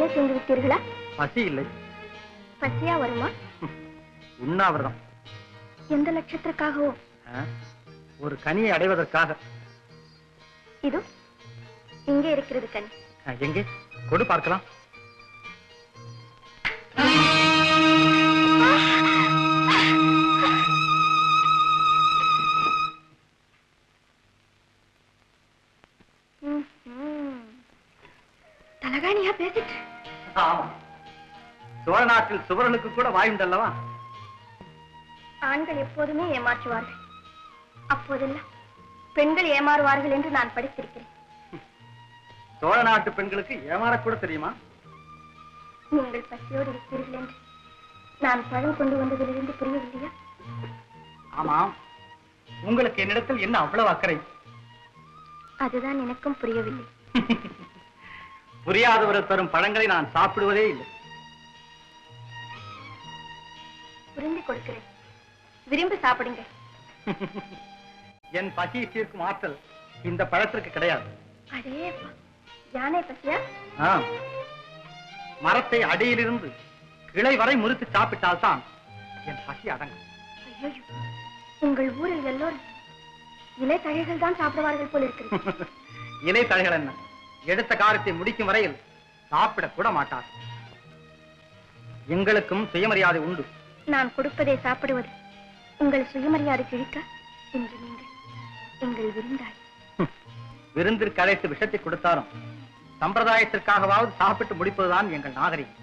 உடனே சென்று விட்டீர்களா? பசி இல்லை. பசியா வருமா? உண்ணாவிரதம். எந்த லட்சத்திற்காகவோ? ஒரு கனியை அடைவதற்காக. இது இங்கே இருக்கிறது கனி. எங்கே கொடு பார்க்கலாம். தலகாணியா பேசிட்டு? சோழ நாட்டில் சுவரனுக்கு கூட வாயுண்டல்லவா? ஆண்கள் எப்போதுமே ஏமாற்றுவார்கள், அப்போதெல்லாம் பெண்கள் ஏமாறுவார்கள் என்று நான் படித்திருக்கிறேன். சோழ நாட்டு பெண்களுக்கு ஏமாறக்கூட தெரியுமா? நீங்கள் பசியோடு இருக்கிறீர்கள் என்று நான் பழம் கொண்டு வந்ததிலிருந்து புரியவில்லையா? ஆமாம், உங்களுக்கு என்னிடத்தில் என்ன அவ்வளவு அக்கறை? அதுதான் எனக்கும் புரியவில்லை. புரியாதவர் தரும் பழங்களை நான் சாப்பிடுவதே இல்லை. புரிந்து கொடுக்கிறேன், விரும்பி சாப்பிடுங்க. என் பசியை தீர்க்கும் ஆற்றல் இந்த பழத்திற்கு கிடையாது. அடே, யானை பசியா? மரத்தை அடியிலிருந்து கிளை வரை முறித்து சாப்பிட்டால்தான் என் பசி அடங்கும். ஐயோ, உங்கள் ஊரில் எல்லோரும் இலை தழைகள் தான் சாப்பிடுவார்கள் போல இருக்கிறது. இலை தழைகள் என்ன, எடுத்த காரியத்தை முடிக்கும் வரையில் சாப்பிடக் கூட மாட்டார். எங்களுக்கும் சுயமரியாதை உண்டு. நான் கொடுப்பதை சாப்பிடுவது உங்கள் சுயமரியாதை கிழிக்க இன்று நீங்கள் எங்கள் விருந்தாய். விருந்திற்கு அழைத்து விஷத்தை கொடுத்தாலும் சம்பிரதாயத்திற்காகவாவது சாப்பிட்டு முடிப்பதுதான் எங்கள் நாகரிகம்.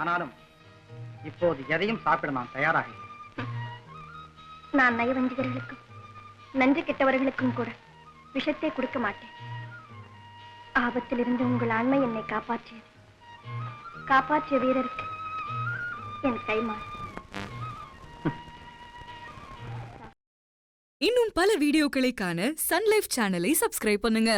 ஆனாலும் இப்போது எதையும் சாப்பிட நான் தயாராக. நான் நயவஞ்சகர்களுக்கும் நன்றி கெட்டவர்களுக்கும் கூட விஷத்தை கொடுக்க மாட்டேன். ஆபத்தில் இருந்து உங்கள் ஆண்மை என்னை காப்பாற்றியது. காப்பாற்றிய வீரருக்கு என் கைமாறு. இன்னும் பல வீடியோக்களை காண சன் லைஃப் சேனலை சப்ஸ்கிரைப் பண்ணுங்க.